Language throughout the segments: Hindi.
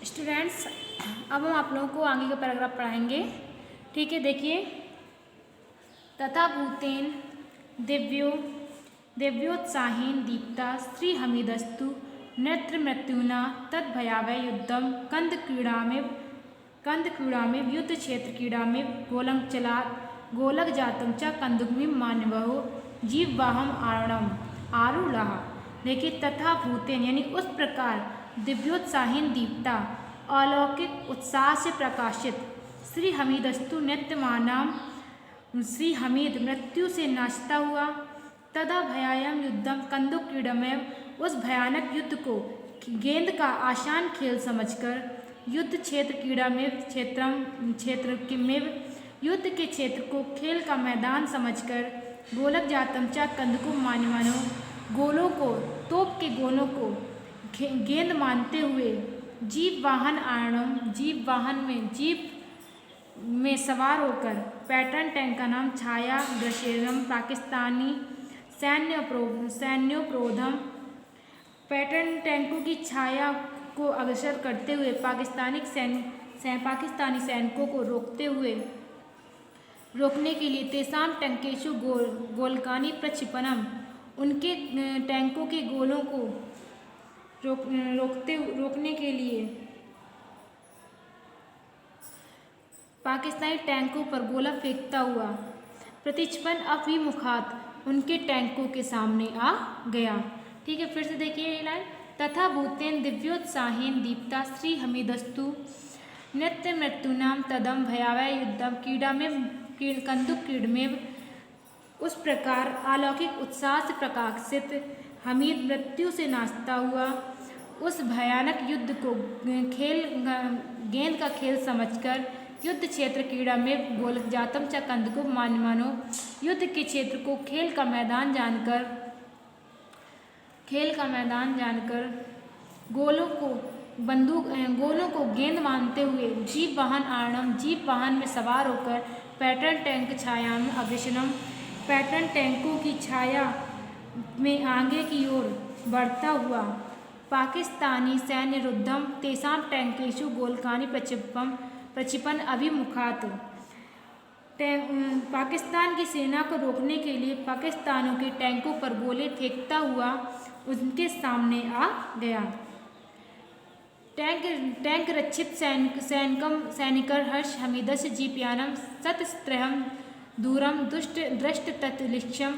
स्टूडेंट्स, अब हम आप लोगों को आगे का पैराग्राफ पढ़ाएंगे। ठीक है, देखिए। तथा भूतेन दिव्योत्साहेन दीप्ता श्री हमीदस्तु नृत्य मृत्युना तद भयावह युद्धम कंद क्रीड़ा में युद्ध क्षेत्र क्रीड़ा में गोलक जातम च कंदुकमिम मानवहो जीववाहम आरूढ़। देखिए, तथा भूतेन यानी उस प्रकार दिव्योत्साहीन दीप्ता अलौकिक उत्साह से प्रकाशित श्री हमीदस्तु नित्यमानाम श्री हमीद मृत्यु से नाचता हुआ तदा भयायम युद्धम कंदुक क्रीडमेव उस भयानक युद्ध को गेंद का आसान खेल समझकर युद्ध क्षेत्र क्रीड़ा में युद्ध के क्षेत्र को खेल का मैदान समझकर गोलक जातम चा कंदको मानवानो गोलों को तोप के गोलों को गेंद मानते हुए जीप वाहन आरणम जीप में सवार होकर पैटर्न टैंक का नाम छाया दशेरम पाकिस्तानी सैन्योपरोधम पैटर्न टैंकों की छाया को अग्रसर करते हुए पाकिस्तानी सैनिकों को रोकने के लिए तेसाम टंकेशु गोलकानी प्रक्षिपणम उनके टैंकों के गोलों को रोकने के लिए पाकिस्तानी टैंकों पर गोला फेंकता हुआ प्रतिक्षेपण अभिमुखात उनके टैंकों के सामने आ गया। ठीक है, फिर से देखिए ये लाइन। तथा भूतेन दिव्योत्साहेन दीप्ता श्री हमीदस्तु नृत्य मृत्युनाम तदम भयावह युद्धम क्रीड़ा में कंदुक क्रीडमेव उस प्रकार अलौकिक उत्साह से प्रकाशित हमीद मृत्यु से नाचता हुआ उस भयानक युद्ध को गेंद का खेल समझकर युद्ध क्षेत्र क्रीड़ा में गोलक जातम च कंदको मानो युद्ध के क्षेत्र को खेल का मैदान जानकर गोलों को गेंद मानते हुए जीप वाहन में सवार होकर पैटर्न टैंक छाया में अग्रसरम पैटर्न टैंकों की छाया में आगे की ओर बढ़ता हुआ पाकिस्तानी सैन्य रुद्धम तेसाम टैंकेशु गोलकानी प्रक्षिपण अभिमुखात पाकिस्तान की सेना को रोकने के लिए पाकिस्तानियों के टैंकों पर गोले फेंकता हुआ उनके सामने आ गया। टैंक रक्षित सैनिकर हर्ष हमीदस्य जीपयानम सतस्त्रहम दूरम दृष्ट तदलक्ष्यम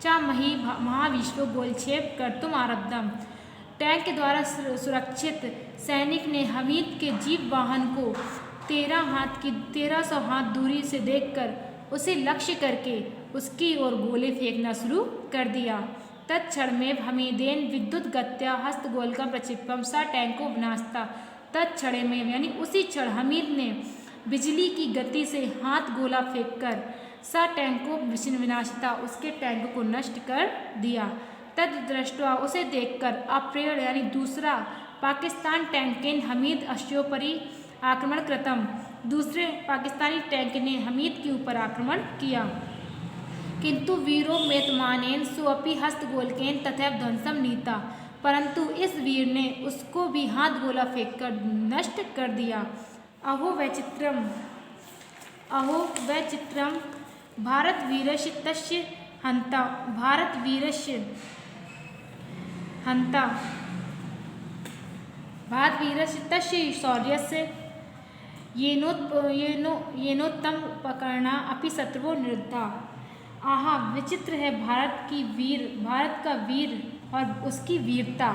चा महाविश्व गोलक्षेप कर्तुम आरब्धम। टैंक के द्वारा सुरक्षित सैनिक ने हमीद के जीप वाहन को 1300 हाथ दूरी से देखकर उसे लक्ष्य करके उसकी ओर गोले फेंकना शुरू कर दिया। तत्क्षण में हमीदेन विद्युत गत्या हस्त गोलका प्रक्षिपम सा टैंको विनाशता। तत्क्षण में यानी उसी क्षण हमीद ने बिजली की गति से हाथ गोला फेंककर सा टैंको विनाशता उसके टैंक को नष्ट कर दिया। तद दृष्टवा उसे देखकर अप्रेण यानी दूसरा पाकिस्तान टैंकेन हमीद अश्योपरी आक्रमण कृतम दूसरे पाकिस्तानी टैंक ने हमीद के ऊपर आक्रमण किया, किंतु वीरो मेतमानेन सुअपि हस्त गोलकेन तथा ध्वंसम नीता। परंतु इस वीर ने उसको भी हाथ गोला फेंककर नष्ट कर दिया। अहो वै चित्रम भारत वीरस्य तस्य शौर्यस्य येनोत्तम उपकरणा अपि शत्रुवो निरुद्धा। आहा, विचित्र है भारत का वीर और उसकी वीरता।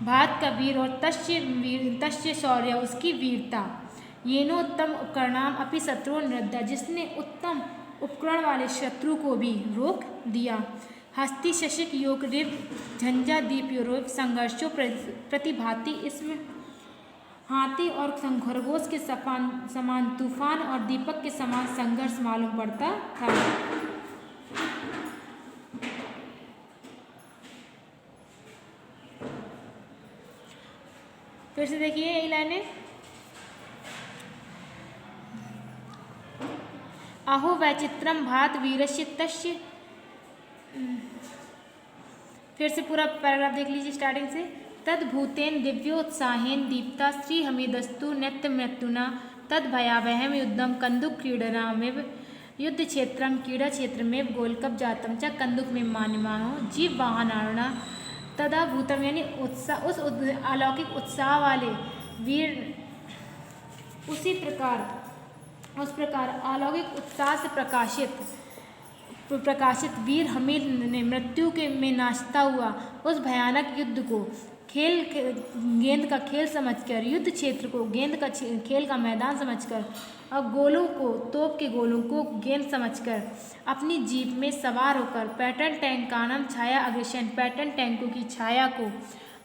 भारत का वीर और तस्य शौर्य उसकी वीरता। येनोत्तम उपकरणाम अपि शत्रुवो निरुद्धा, जिसने उत्तम उपकरण वाले शत्रु को भी रोक दिया। हस्ती शशिक योग रिव झंझा दीप यूरोप संघर्षों प्रतिभाति इसमें हाथी और खरगोश के समान तूफान और दीपक के समान संघर्ष मालूम पड़ता था। फिर से देखिए ये लाइनें। अहो वैचित्रम भारत वीरस्य तस्य फिर से पूरा पैराग्राफ देख लीजिए स्टार्टिंग से। तद्भूतेन दिव्योत्साहेन दीप्ता श्री हमीदस्तु नित्यमृत्युना तद्भयावहं युद्धम कन्दुक क्रीडनामेव युद्ध क्षेत्रम क्रीड़ा क्षेत्रमेव गोलकप जातम च कन्दुक में मान्यमानो जीव वाहनाणुना तदा भूतम, यानी उत्साह, उस अलौकिक उत्साह वाले वीर उस प्रकार अलौकिक उत्साह से प्रकाशित वीर हमीद ने मृत्यु के में नाचता हुआ उस भयानक युद्ध को गेंद का खेल समझकर, युद्ध क्षेत्र को गेंद का खेल का मैदान समझकर और गोलों को, तोप के गोलों को गेंद समझकर अपनी जीप में सवार होकर पैटर्न टैंक का नाम छाया अग्रसेन पैटर्न टैंकों की छाया को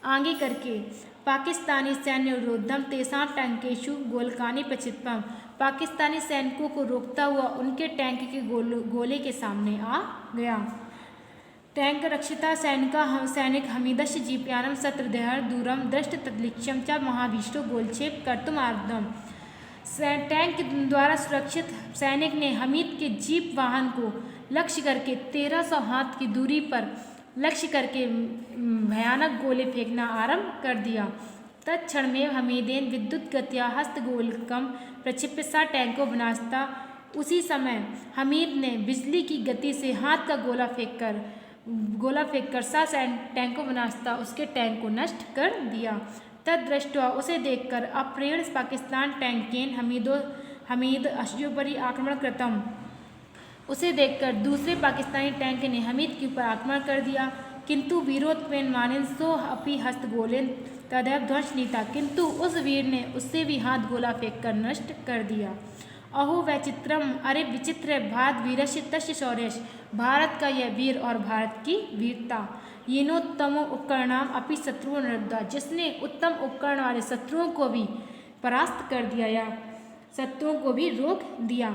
आगे करके पाकिस्तानी सैन्य विरोधम तेसाम टैंकेशु गोलकानी प्रचितपम, पाकिस्तानी सैनिकों को रोकता हुआ उनके टैंक के गोले के सामने आ गया। टैंक रक्षिता सैनिक हमीदश जीपयानम सत्रदेहर दूरम दृष्ट तदलिक्षम च महाभीष्टो गोलक्षेप कर्तुम आरब्धम, टैंक द्वारा सुरक्षित सैनिक ने हमीद के जीप वाहन को लक्ष्य करके 1300 हाथ की दूरी पर लक्ष्य करके भयानक गोले फेंकना आरंभ कर दिया। तत्क्षण में हमीदेन विद्युत गत्या हस्तगोलकम प्रक्षिप्य सा टैंको विनाशता, उसी समय हमीद ने बिजली की गति से हाथ का गोला फेंककर सा टैंको विनाशता उसके टैंक को नष्ट कर दिया। तद्दृष्ट्वा, उसे देखकर अप्रेण पाकिस्तान टैंकेन हमीद अश्जुपरी आक्रमण कृतम, उसे देखकर दूसरे पाकिस्तानी टैंक ने हमीद के ऊपर आक्रमण कर दिया। किंतु वीरोत्पेन मानेन सो अपि हस्तगोलेन तदैव ध्वंस नीता, किंतु उस वीर ने उससे भी हाथ गोला फेंक कर नष्ट कर दिया। अहो वैचित्रम, अरे विचित्र है भारत वीरस्य तस्य शौर्यश, भारत का यह वीर और भारत की वीरता। येनोत्तमो उपकरणाम अपि शत्रुओं निरुद्धा, जिसने उत्तम उपकरण वाले शत्रुओं को भी परास्त कर दिया या शत्रुओं को भी रोक दिया।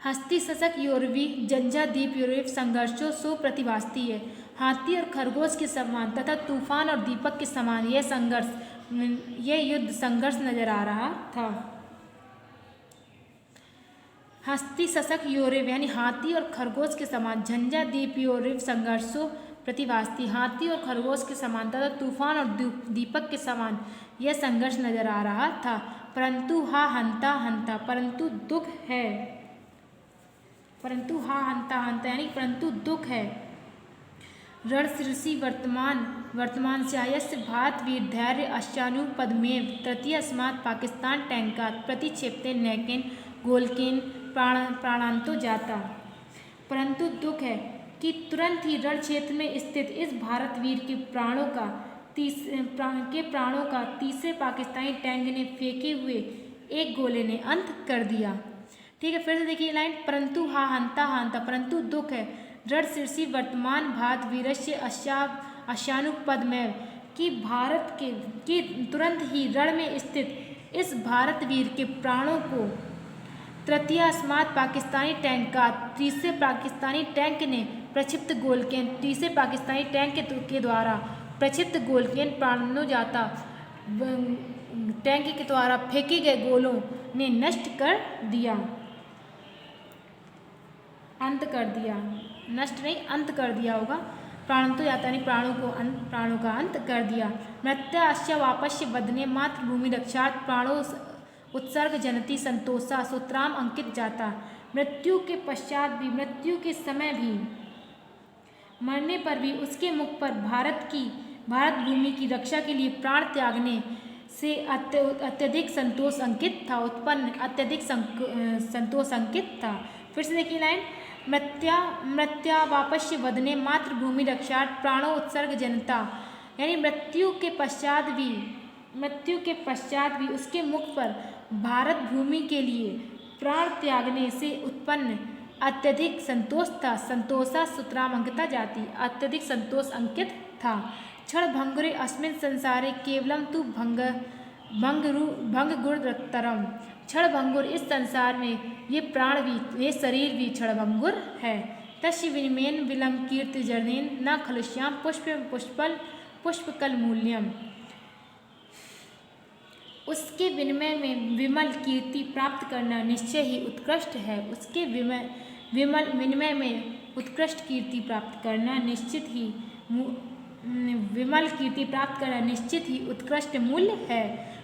हस्ती सशक योरवी जंजा दीप यूरोप संघर्षों सो प्रतिभास्ती है, हाथी और खरगोश के समान तथा तूफान और दीपक के समान यह युद्ध संघर्ष नजर आ रहा था। हस्ती सशक योरेव, यानी हाथी और खरगोश के समान, झंझा दीप योरेव संघर्षों प्रतिभास्ती, हाथी और खरगोश के समान तथा तूफान और दीपक के समान यह संघर्ष नजर आ रहा था। परंतु हा हंता हंता, परंतु दुख है, परंतु हा हंता हंता यानी परंतु दुख है। रणशीर्षि वर्तमान स्यायस्य भारत वीर धैर्य अश्चानुपदमेव तृतीय अस्मात् पाकिस्तान टैंकात प्रतिक्षेपते नैकेन गोलकेन प्राणांतो जाता, परंतु दुख है कि तुरंत ही रण क्षेत्र में स्थित इस भारत वीर के प्राणों का तीसरे पाकिस्तानी टैंक ने फेंके हुए एक गोले ने अंत कर दिया। ठीक है, फिर से देखिए लाइन, परंतु हा हंता हंता, परंतु दुख है रणशीर्षि वर्तमान भारत वीरस्य अश्यानुपदमेव, कि भारत के तुरंत ही रण में स्थित इस भारत वीर के प्राणों को तृतीय अस्मात् पाकिस्तानी टैंक का तीसरे पाकिस्तानी टैंक ने प्रक्षिप्त गोलकेन, तीसरे पाकिस्तानी टैंक के द्वारा प्रक्षिप्त गोलकेन प्राणों जाता, टैंक के द्वारा फेंके गए गोलों ने नष्ट कर दिया, अंत कर दिया, नष्ट नहीं अंत कर दिया होगा। प्राणंतो जाता यानी प्राणों का अंत कर दिया। मृत्याश्च वापस्य वदने मातृभूमि रक्षार्थ प्राणों उत्सर्ग जनती संतोषा सूत्राम अंकित जाता, मृत्यु के पश्चात भी, मृत्यु के समय भी, मरने पर भी उसके मुख पर भारत भूमि की रक्षा के लिए प्राण त्यागने से अत्यधिक संतोष अंकित था, उत्पन्न अत्यधिक संतोष अंकित था। फिर से देखिए लाइन, मृत्यावापस्य वदने मातृभूमि रक्षार्थ प्राणों उत्सर्ग जनता, यानी मृत्यु के पश्चात भी उसके मुख पर भारत भूमि के लिए प्राण त्यागने से उत्पन्न अत्यधिक संतोष था, संतोषा सूत्राम अंकिता जाति, अत्यधिक संतोष अंकित था। क्षण भंगुरे अस्मिन संसारे केवलम तु भंगुरतरम, क्षण भंगुर इस संसार में ये प्राण भी, ये शरीर भी क्षण भंगुर है। तस्य विनिमेन विलम कीर्ति जर्नेन न खलुष्याम पुष्पकल मूल्यम, उसके विनिमय में विमल कीर्ति प्राप्त करना निश्चय ही उत्कृष्ट है, उसके विमल विनिमय में उत्कृष्ट कीर्ति प्राप्त करना निश्चित ही विमल कीर्ति प्राप्त करना निश्चित ही उत्कृष्ट मूल्य है।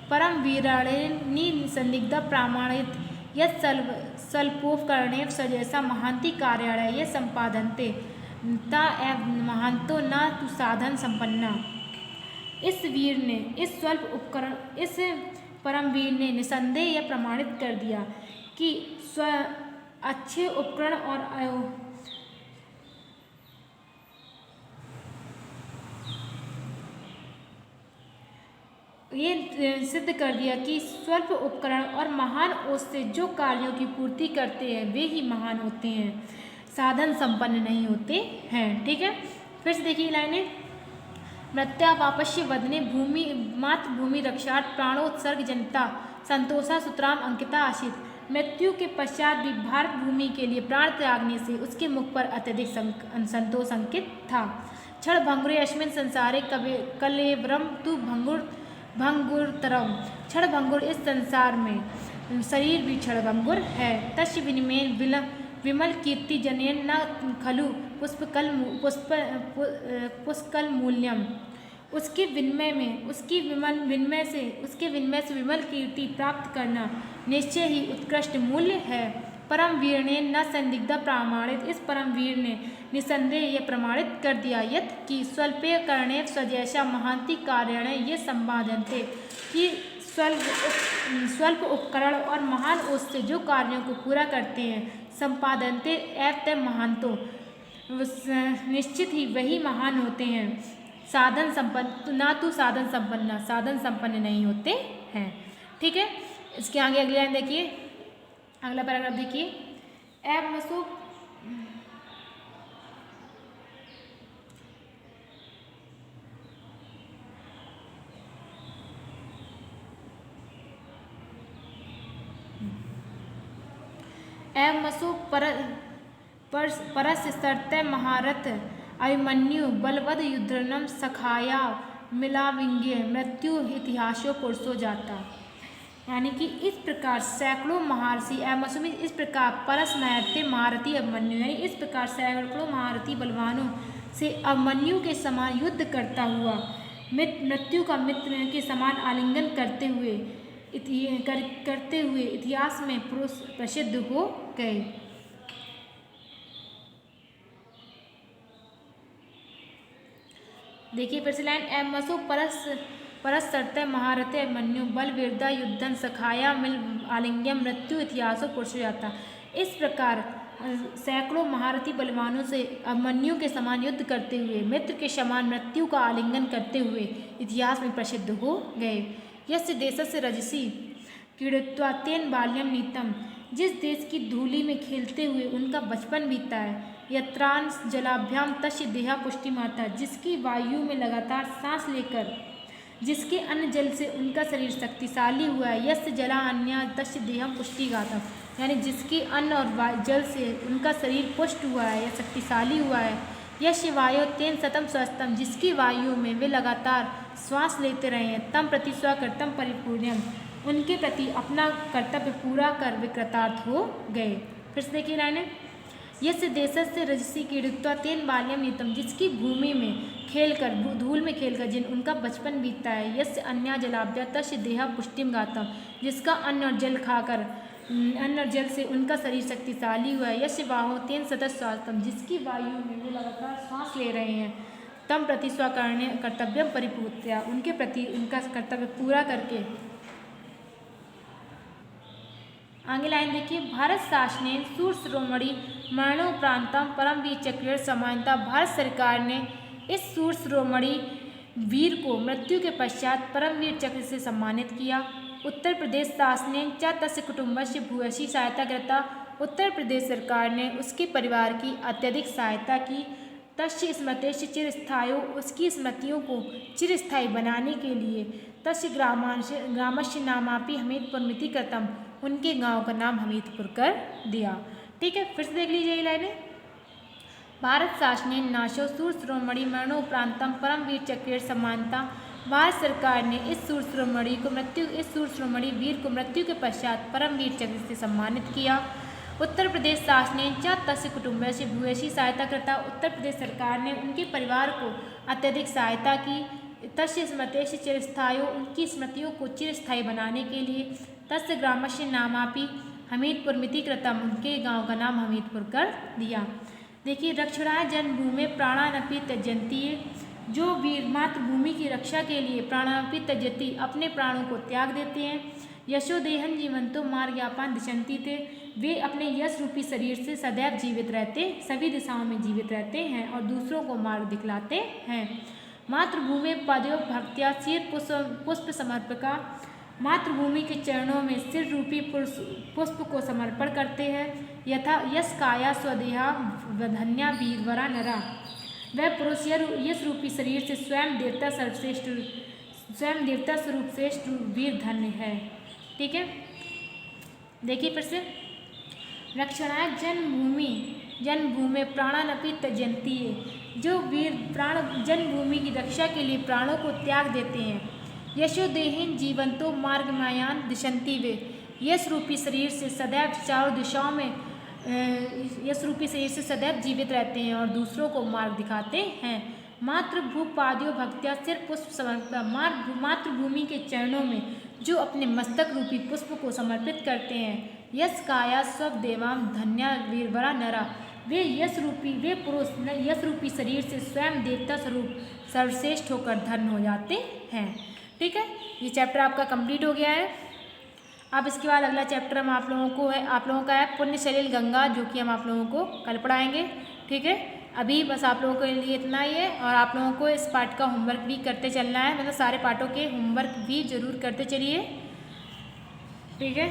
परम वीराणी संदिग्ध प्रामाणित यत् स्वल्पोपकरणेन सजैसा महांति कार्यालय ये संपादनते ता एव महांतो न तु साधन संपन्ना। इस परमवीर ने निसंदेह यह प्रमाणित कर दिया कि अच्छे उपकरण और ये सिद्ध कर दिया कि स्वल्प उपकरण और महान ओज से जो कार्यों की पूर्ति करते हैं वे ही महान होते हैं, साधन संपन्न नहीं होते हैं। ठीक है, फिर से देखिए लाइनें। मृत्यावापश्य वदने भूमि मातृभूमि रक्षार्थ प्राणोत्सर्ग जनता संतोषा सुतराम अंकिता आशित। मृत्यु के पश्चात भी भारत भूमि के लिए प्राण त्यागने से उसके मुख पर अत्यधिक संतोष अंकित था। क्षण भंगुरे अस्मिन संसारे कलेवरम तु भंगुरतरम। क्षण भंगुर इस संसार में शरीर भी क्षण भंगुर है। तस्य विनिमय विमल कीर्ति जनेन न खलु पुष्कल मूल्यम। उसके विनिमय से विमल कीर्ति प्राप्त करना निश्चय ही उत्कृष्ट मूल्य है। परम वीर ने न संदिग्ध प्रामाणित इस परम वीर ने निसंदेह यह प्रमाणित कर दिया यत् कि स्वल्पे कर्णे स्वजैसा महांति कार्याण ये संपादनते कि स्वल्प उपकरण और महान ओज से जो कार्यों को पूरा करते हैं संपादनते एव महांतो निश्चित ही वही महान होते हैं, साधन संपन्न ना तो साधन संपन्न नहीं होते हैं। ठीक है, इसके आगे अगली लाइन देखिए, अगला पैराग्राफ देखिए। एव मसु परस्ते महारथ अभिमन्यु बलवद युद्धनम सखाया मिलाविंग्य मृत्यु इतिहासों पुरुषो जाता। यानी कि इस प्रकार सैकड़ों महर्षि एवं इस प्रकार परस नैत्य महारथी अभिमन्यु यानी इस प्रकार सैकड़ों महारथी बलवानों से अभिमन्यु के समान युद्ध करता हुआ मृत्यु का मित्र के समान आलिंगन करते हुए इतिहास में प्रसिद्ध हो गए। देखिए फिर से लाइन। एमसो परस्ते महारथे अभिमन्यु बल वीरदा युद्धन सखाया मिल आलिंग्यम मृत्यु इतिहासों पुरुष जाता। इस प्रकार सैकड़ों महारथी बलवानों से अभिमन्यु के समान युद्ध करते हुए मित्र के समान मृत्यु का आलिंगन करते हुए इतिहास में प्रसिद्ध हो गए। यस्य देशस्य रजसी क्रीडित्वा तेन बाल्यम नीतम। जिस देश की धूलि में खेलते हुए उनका बचपन बीता है। यत्रान जलाभ्याम तस्य देहा पुष्टि माता। जिसकी वायु में लगातार सांस लेकर जिसके अन्न जल से उनका शरीर शक्तिशाली हुआ है। यस्य जला अन्य तस्य देहम पुष्टि गातम। यानी जिसके अन्न और जल से उनका शरीर पुष्ट हुआ है या शक्तिशाली हुआ है। यश वायु तेन सतम स्वस्थम। जिसकी वायु में वे लगातार श्वास लेते रहे हैं। तम प्रति स्वकर्तम परिपूर्णम। उनके प्रति अपना कर्तव्य पूरा कर वे कृतार्थ हो गए। फिर से देखिए लाइनें। यस्य देशस्य रजसी क्रीडित्वा तेन बाल्यम नीतम। जिसकी भूमि में खेलकर धूल में खेलकर जिन उनका बचपन बीतता है। यस्य अन्या जलाभ्या तस्य देहा पुष्टिम गातम। जिसका अन्न और जल खाकर अन्न और जल से उनका शरीर शक्तिशाली हुआ है। यस्य वाहो तेन सतत स्वास्थम। जिसकी वायु में वे लगातार सांस ले रहे हैं। तम प्रति स्वकर्ण्य कर्तव्यम परिपूर्त्या। उनके प्रति उनका कर्तव्य पूरा करके। आगे लाइन देखिए। भारत शासने सूर शिरोमणि मरणोपरांतम परमवीर चक्र समानता। भारत सरकार ने इस सूर शिरोमणि वीर को मृत्यु के पश्चात परमवीर चक्र से सम्मानित किया। उत्तर प्रदेश शासने च तस्य कुटुंबस्य भूयसी सहायता कृता। उत्तर प्रदेश सरकार ने उसके परिवार की अत्यधिक सहायता की। तस्य स्मृतेश्च चिरस्थायो। उसकी स्मृतियों को चिरस्थायी बनाने के लिए तस्य ग्रामस्य नामापि हमीरपुरमिति कृतम। उनके गांव का नाम हमीरपुर कर दिया। ठीक है, फिर से देख लीजिए ये लाइनें। भारत शासने नाशो सूर शिरोमणि मरणोपरांतम परमवीर चक्र समानता। भारत सरकार ने इस सूर शिरोमणि वीर को मृत्यु के पश्चात परमवीर चक्र से सम्मानित किया। उत्तर प्रदेश शासनेन च तस्य कुटुम्बस्य भूयसी सहायता कृता। उत्तर प्रदेश सरकार ने उनके परिवार को अत्यधिक सहायता की। तस्य स्मृतेश्च चिरस्थायो, उनकी स्मृतियों को चिरस्थायी बनाने के लिए। तस्य ग्रामस्य नामापि हमीरपुर मिति कृतम्, उनके गांव का नाम हमीरपुर कर दिया। देखिए, रक्षणाय जन्मभूमि प्राणानपि त्यजन्ति, जो वीर मातृभूमि की रक्षा के लिए प्राणानपि त्यजति, अपने प्राणों को त्याग देते हैं। यशोदेहन जीवंतो मार्गयापान दिशन्ति थे, वे अपने यश रूपी शरीर से सदैव जीवित रहते, सभी दिशाओं में जीवित रहते हैं और दूसरों को मार्ग दिखलाते हैं। मातृभूमि पदयो भक्त्या सिर पुष्प समर्पका, मातृभूमि के चरणों में सिर रूपी पुष्प को समर्पण करते हैं। यथा यश काया स्वदेहा वधन्या वीरवरा नरा, वह पुरुष यश रूपी शरीर से स्वयं देवता स्वरूप श्रेष्ठ वीर धन्य है। ठीक है, देखिए फिर से, रक्षणाय जन्मभूमि प्राणानपि त्यजन्ति, जो वीर प्राण जन्मभूमि की रक्षा के लिए प्राणों को त्याग देते हैं। यशोदेहीन जीवंतो मार्गमायान दिशन्ति, वे यश रूपी शरीर से सदैव चारों दिशाओं में यश रूपी शरीर से सदैव जीवित रहते हैं और दूसरों को मार्ग दिखाते हैं। मातृभूपाद्यो भक्त्या सिर पुष्प समर्पण, मातृभूमि के चरणों में जो अपने मस्तक रूपी पुष्प को समर्पित करते हैं। यश काया स्वदेवाम धन्या वीरवरा नरा, वे पुरुष यश रूपी शरीर से स्वयं देवता स्वरूप सर्वश्रेष्ठ होकर धन्य हो जाते हैं। ठीक है, ये चैप्टर आपका कंप्लीट हो गया है। अब इसके बाद अगला चैप्टर हम आप लोगों का है पुण्य सलिल गंगा, जो कि हम आप लोगों को कल पढ़ाएंगे। ठीक है, अभी बस आप लोगों के लिए इतना ही है और आप लोगों को इस पार्ट का होमवर्क भी करते चलना है, मतलब सारे पार्टों के होमवर्क भी जरूर करते चलिए। ठीक है।